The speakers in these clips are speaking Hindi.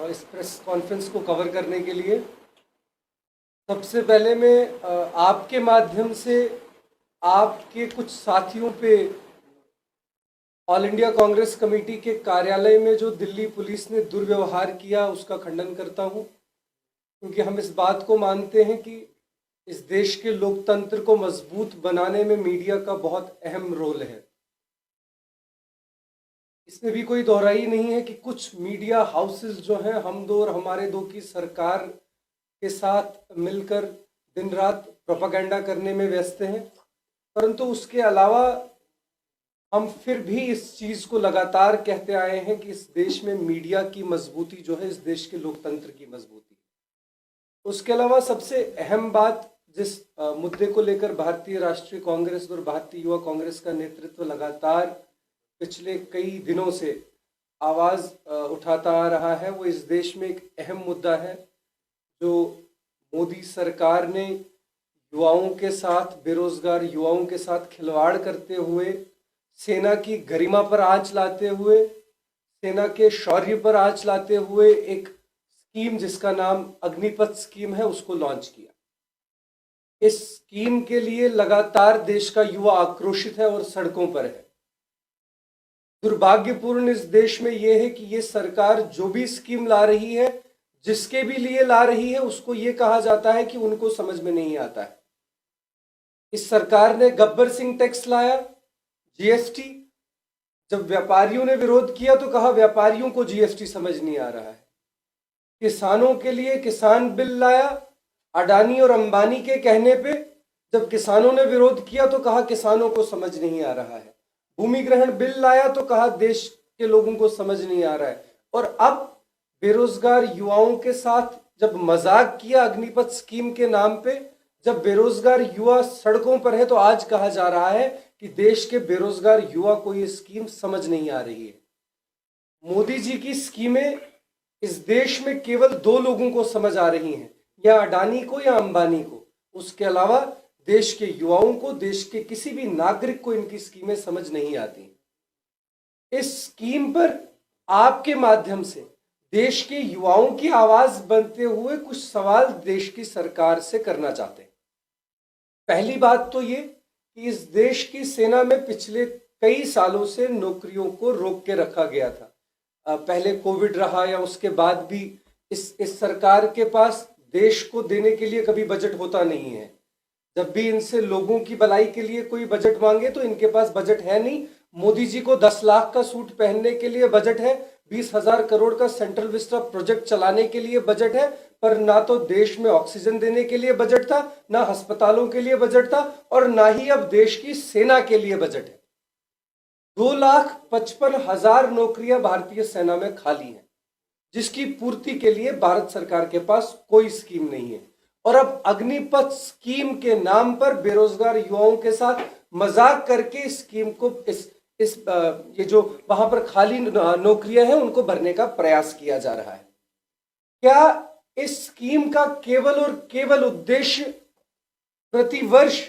इस प्रेस कॉन्फ्रेंस को कवर करने के लिए। सबसे पहले मैं आपके माध्यम से आपके कुछ साथियों पे ऑल इंडिया कांग्रेस कमेटी के कार्यालय में जो दिल्ली पुलिस ने दुर्व्यवहार किया उसका खंडन करता हूं, क्योंकि हम इस बात को मानते हैं कि इस देश के लोकतंत्र को मजबूत बनाने में मीडिया का बहुत अहम रोल है। इसमें भी कोई दोहराई नहीं है कि कुछ मीडिया हाउसेस जो हैं, हम दो और हमारे दो की सरकार के साथ मिलकर दिन रात प्रोपागेंडा करने में व्यस्त हैं, परंतु उसके अलावा हम फिर भी इस चीज को लगातार कहते आए हैं कि इस देश में मीडिया की मजबूती जो है इस देश के लोकतंत्र की मजबूती। उसके अलावा सबसे अहम बात, जिस मुद्दे को लेकर भारतीय राष्ट्रीय कांग्रेस और भारतीय युवा कांग्रेस का नेतृत्व लगातार पिछले कई दिनों से आवाज उठाता आ रहा है, वो इस देश में एक अहम मुद्दा है जो मोदी सरकार ने युवाओं के साथ, बेरोजगार युवाओं के साथ खिलवाड़ करते हुए, सेना की गरिमा पर आंच लाते हुए, सेना के शौर्य पर आंच लाते हुए एक स्कीम जिसका नाम अग्निपथ स्कीम है उसको लॉन्च किया। इस स्कीम के लिए लगातार देश का युवा आक्रोशित है और सड़कों पर है। दुर्भाग्यपूर्ण इस देश में यह है कि ये सरकार जो भी स्कीम ला रही है, जिसके भी लिए ला रही है, उसको ये कहा जाता है कि उनको समझ में नहीं आता है। इस सरकार ने गब्बर सिंह टैक्स लाया, जीएसटी। जब व्यापारियों ने विरोध किया तो कहा व्यापारियों को जीएसटी समझ नहीं आ रहा है। किसानों के लिए किसान बिल लाया, अडानी और अंबानी के कहने पे। जब किसानों ने विरोध किया तो कहा किसानों को समझ नहीं आ रहा है। भूमि ग्रहण बिल लाया तो कहा देश के लोगों को समझ नहीं आ रहा है। और अब बेरोजगार युवाओं के साथ जब मजाक किया अग्निपथ स्कीम के नाम पे, जब बेरोजगार युवा सड़कों पर है, तो आज कहा जा रहा है कि देश के बेरोजगार युवा को ये स्कीम समझ नहीं आ रही है। मोदी जी की स्कीमें इस देश में केवल दो लोगों को समझ आ रही हैं, या अडानी को या अंबानी को। उसके अलावा देश के युवाओं को, देश के किसी भी नागरिक को इनकी स्कीमें समझ नहीं आती। इस स्कीम पर आपके माध्यम से देश के युवाओं की आवाज बनते हुए कुछ सवाल देश की सरकार से करना चाहते हैं। पहली बात तो ये कि इस देश की सेना में पिछले कई सालों से नौकरियों को रोक के रखा गया था। पहले कोविड रहा या उसके बाद भी इस सरकार के पास देश को देने के लिए कभी बजट होता नहीं है। जब भी इनसे लोगों की भलाई के लिए कोई बजट मांगे तो इनके पास बजट है नहीं। मोदी जी को 10 लाख का सूट पहनने के लिए बजट है, 20,000 करोड़ का सेंट्रल विस्टा प्रोजेक्ट चलाने के लिए बजट है, पर ना तो देश में ऑक्सीजन देने के लिए बजट था, ना अस्पतालों के लिए बजट था, और ना ही अब देश की सेना के लिए बजट है। 2,55,000 नौकरियां भारतीय सेना में खाली हैं, जिसकी पूर्ति के लिए भारत सरकार के पास कोई स्कीम नहीं है। और अब अग्निपथ स्कीम के नाम पर बेरोजगार युवाओं के साथ मजाक करके स्कीम को ये जो वहां पर खाली नौकरियां हैं उनको भरने का प्रयास किया जा रहा है। क्या इस स्कीम का केवल और केवल उद्देश्य प्रतिवर्ष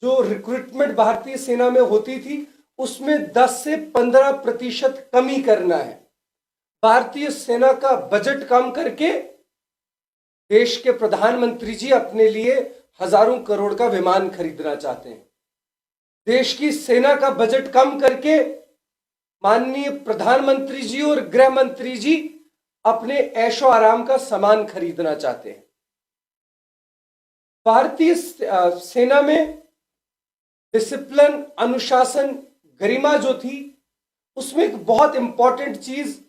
जो रिक्रूटमेंट भारतीय सेना में होती थी उसमें 10 से 15% कमी करना है? भारतीय सेना का बजट कम करके देश के प्रधानमंत्री जी अपने लिए हजारों करोड़ का विमान खरीदना चाहते हैं। देश की सेना का बजट कम करके माननीय प्रधानमंत्री जी और गृह मंत्री जी अपने ऐशो आराम का सामान खरीदना चाहते हैं। भारतीय सेना में डिसिप्लिन, अनुशासन, गरिमा जो थी, उसमें एक बहुत इंपॉर्टेंट चीज,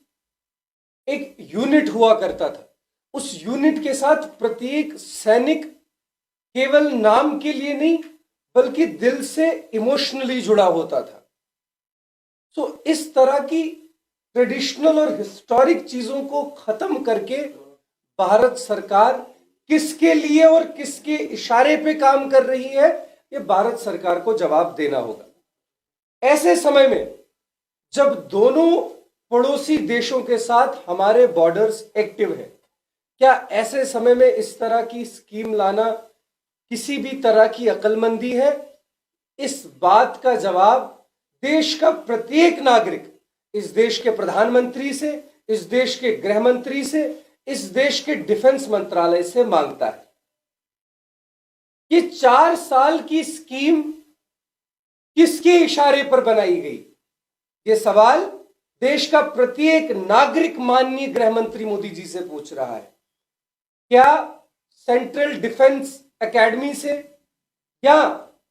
एक यूनिट हुआ करता था। उस यूनिट के साथ प्रत्येक सैनिक केवल नाम के लिए नहीं बल्कि दिल से इमोशनली जुड़ा होता था। सो इस तरह की ट्रेडिशनल और हिस्टोरिक चीजों को खत्म करके भारत सरकार किसके लिए और किसके इशारे पे काम कर रही है, ये भारत सरकार को जवाब देना होगा। ऐसे समय में जब दोनों पड़ोसी देशों के साथ हमारे बॉर्डर्स एक्टिव है, क्या ऐसे समय में इस तरह की स्कीम लाना किसी भी तरह की अक्लमंदी है? इस बात का जवाब देश का प्रत्येक नागरिक इस देश के प्रधानमंत्री से, इस देश के गृह मंत्री से, इस देश के डिफेंस मंत्रालय से मांगता है। ये 4 साल की स्कीम किसके इशारे पर बनाई गई? ये सवाल देश का प्रत्येक नागरिक माननीय गृह मंत्री मोदी जी से पूछ रहा है। क्या सेंट्रल डिफेंस एकेडमी से या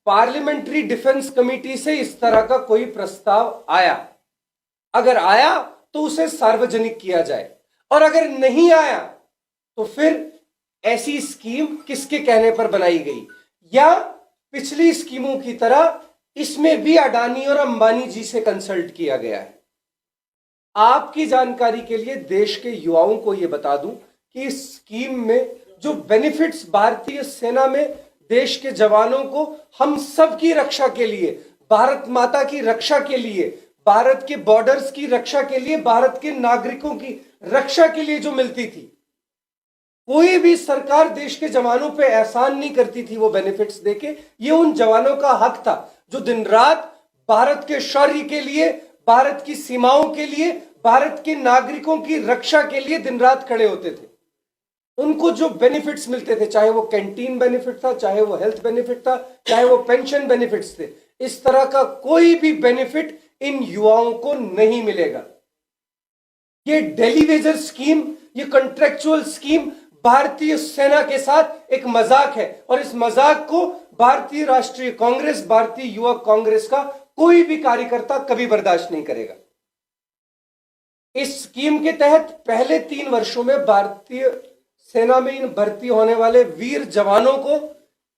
पार्लियामेंट्री डिफेंस कमेटी से इस तरह का कोई प्रस्ताव आया? अगर आया तो उसे सार्वजनिक किया जाए, और अगर नहीं आया तो फिर ऐसी स्कीम किसके कहने पर बनाई गई? या पिछली स्कीमों की तरह इसमें भी अडानी और अंबानी जी से कंसल्ट किया गया है? आपकी जानकारी के लिए देश के युवाओं को यह बता दूं कि इस स्कीम में जो बेनिफिट्स भारतीय सेना में देश के जवानों को हम सब की रक्षा के लिए, भारत माता की रक्षा के लिए, भारत के बॉर्डर्स की रक्षा के लिए, भारत के नागरिकों की रक्षा के लिए जो मिलती थी, कोई भी सरकार देश के जवानों पे एहसान नहीं करती थी वो बेनिफिट्स देके। ये उन जवानों का हक था जो दिन रात भारत के शौर्य के लिए, भारत की सीमाओं के लिए, भारत के नागरिकों की रक्षा के लिए दिन रात खड़े होते थे। उनको जो बेनिफिट्स मिलते थे, चाहे वो कैंटीन बेनिफिट था, चाहे वो हेल्थ बेनिफिट था, चाहे वो पेंशन बेनिफिट्स थे, इस तरह का कोई भी बेनिफिट इन युवाओं को नहीं मिलेगा। ये डेली वेजर स्कीम, ये कॉन्ट्रेक्चुअल स्कीम भारतीय सेना के साथ एक मजाक है, और इस मजाक को भारतीय राष्ट्रीय कांग्रेस, भारतीय युवा कांग्रेस का कोई भी कार्यकर्ता कभी बर्दाश्त नहीं करेगा। इस स्कीम के तहत पहले 3 वर्षों में भारतीय सेना में इन भर्ती होने वाले वीर जवानों को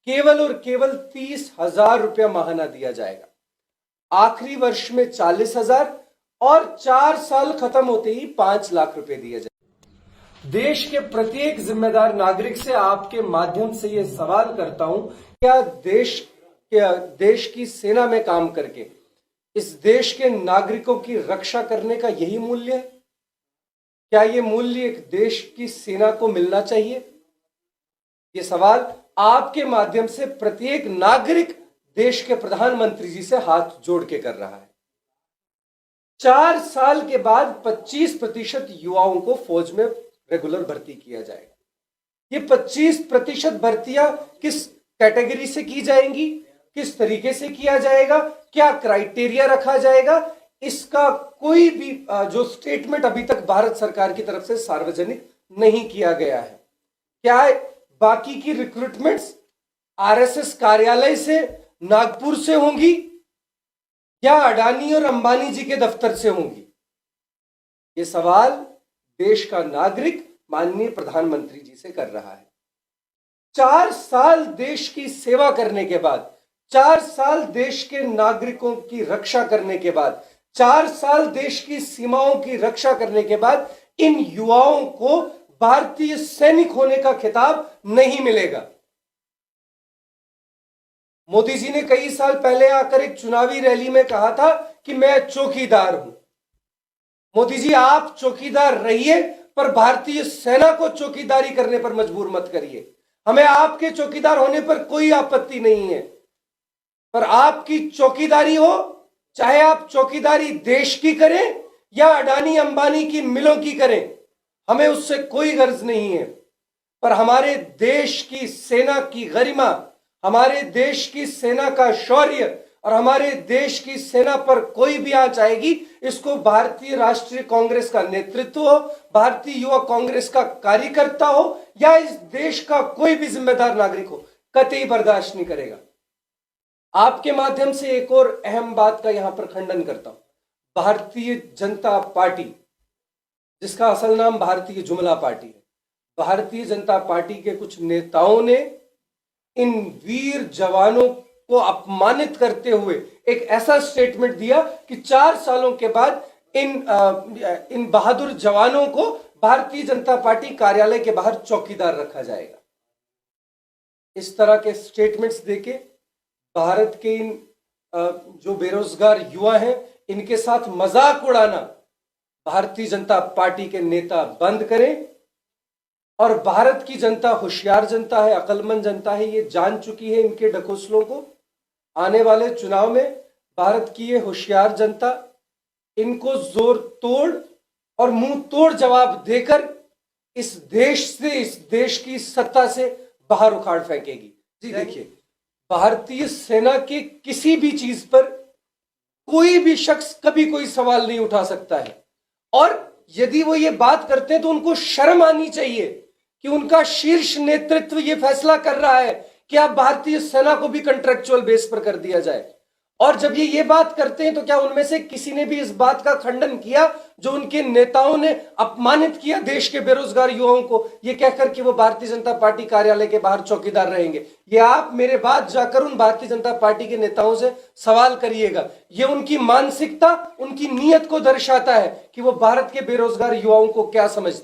केवल और केवल 30,000 रुपया माहाना दिया जाएगा। आखिरी वर्ष में 40,000 और 4 साल खत्म होते ही 5 लाख रुपए दिए जाएंगे। देश के प्रत्येक जिम्मेदार नागरिक से आपके माध्यम से यह सवाल करता हूं, क्या देश की सेना में काम करके इस देश के नागरिकों की रक्षा करने का यही मूल्य है? क्या यह मूल्य एक देश की सेना को मिलना चाहिए? यह सवाल आपके माध्यम से प्रत्येक नागरिक देश के प्रधानमंत्री जी से हाथ जोड़ के कर रहा है। 4 साल के बाद 25% युवाओं को फौज में रेगुलर भर्ती किया जाएगा। ये 25% भर्तियां किस कैटेगरी से की जाएंगी, किस तरीके से किया जाएगा, क्या क्राइटेरिया रखा जाएगा, इसका कोई भी जो स्टेटमेंट अभी तक भारत सरकार की तरफ से सार्वजनिक नहीं किया गया है। क्या बाकी की रिक्रूटमेंट्स आरएसएस कार्यालय से, नागपुर से होंगी, या अडानी और अंबानी जी के दफ्तर से होंगी? ये सवाल देश का नागरिक माननीय प्रधानमंत्री जी से कर रहा है। 4 साल देश की सेवा करने के बाद, 4 साल देश के नागरिकों की रक्षा करने के बाद, 4 साल देश की सीमाओं की रक्षा करने के बाद इन युवाओं को भारतीय सैनिक होने का खिताब नहीं मिलेगा। मोदी जी ने कई साल पहले आकर एक चुनावी रैली में कहा था कि मैं चौकीदार हूं। मोदी जी, आप चौकीदार रहिए, पर भारतीय सेना को चौकीदारी करने पर मजबूर मत करिए। हमें आपके चौकीदार होने पर कोई आपत्ति नहीं है, पर आपकी चौकीदारी हो, चाहे आप चौकीदारी देश की करें या अडानी अंबानी की मिलों की करें, हमें उससे कोई गर्ज नहीं है। पर हमारे देश की सेना की गरिमा, हमारे देश की सेना का शौर्य और हमारे देश की सेना पर कोई भी आंच आएगी, इसको भारतीय राष्ट्रीय कांग्रेस का नेतृत्व हो, भारतीय युवा कांग्रेस का कार्यकर्ता हो, या इस देश का कोई भी जिम्मेदार नागरिक हो, कतई बर्दाश्त नहीं करेगा। आपके माध्यम से एक और अहम बात का यहां पर खंडन करता हूं। भारतीय जनता पार्टी, जिसका असल नाम भारतीय जुमला पार्टी है, भारतीय जनता पार्टी के कुछ नेताओं ने इन वीर जवानों को अपमानित करते हुए एक ऐसा स्टेटमेंट दिया कि 4 सालों के बाद इन बहादुर जवानों को भारतीय जनता पार्टी कार्यालय के बाहर चौकीदार रखा जाएगा। इस तरह के स्टेटमेंट्स देके भारत के इन जो बेरोजगार युवा हैं, इनके साथ मजाक उड़ाना भारतीय जनता पार्टी के नेता बंद करें। और भारत की जनता होशियार जनता है, अक्लमंद जनता है, ये जान चुकी है इनके ढकोसलों को। आने वाले चुनाव में भारत की ये होशियार जनता इनको जोर तोड़ और मुंह तोड़ जवाब देकर इस देश की सत्ता से बाहर उखाड़ फेंकेगी। जी देखिए, भारतीय सेना के किसी भी चीज पर कोई भी शख्स कभी कोई सवाल नहीं उठा सकता है, और यदि वो ये बात करते हैं तो उनको शर्म आनी चाहिए कि उनका शीर्ष नेतृत्व ये फैसला कर रहा है कि अब भारतीय सेना को भी कॉन्ट्रेक्चुअल बेस पर कर दिया जाए। और जब ये बात करते हैं तो क्या उनमें से किसी ने भी इस बात का खंडन किया जो उनके नेताओं ने अपमानित किया देश के बेरोजगार युवाओं को, ये कहकर कि वो भारतीय जनता पार्टी कार्यालय के बाहर चौकीदार रहेंगे? ये आप मेरे बाद जाकर उन भारतीय जनता पार्टी के नेताओं से सवाल करिएगा। ये उनकी मानसिकता, उनकी नीयत को दर्शाता है कि वो भारत के बेरोजगार युवाओं को क्या समझते हैं।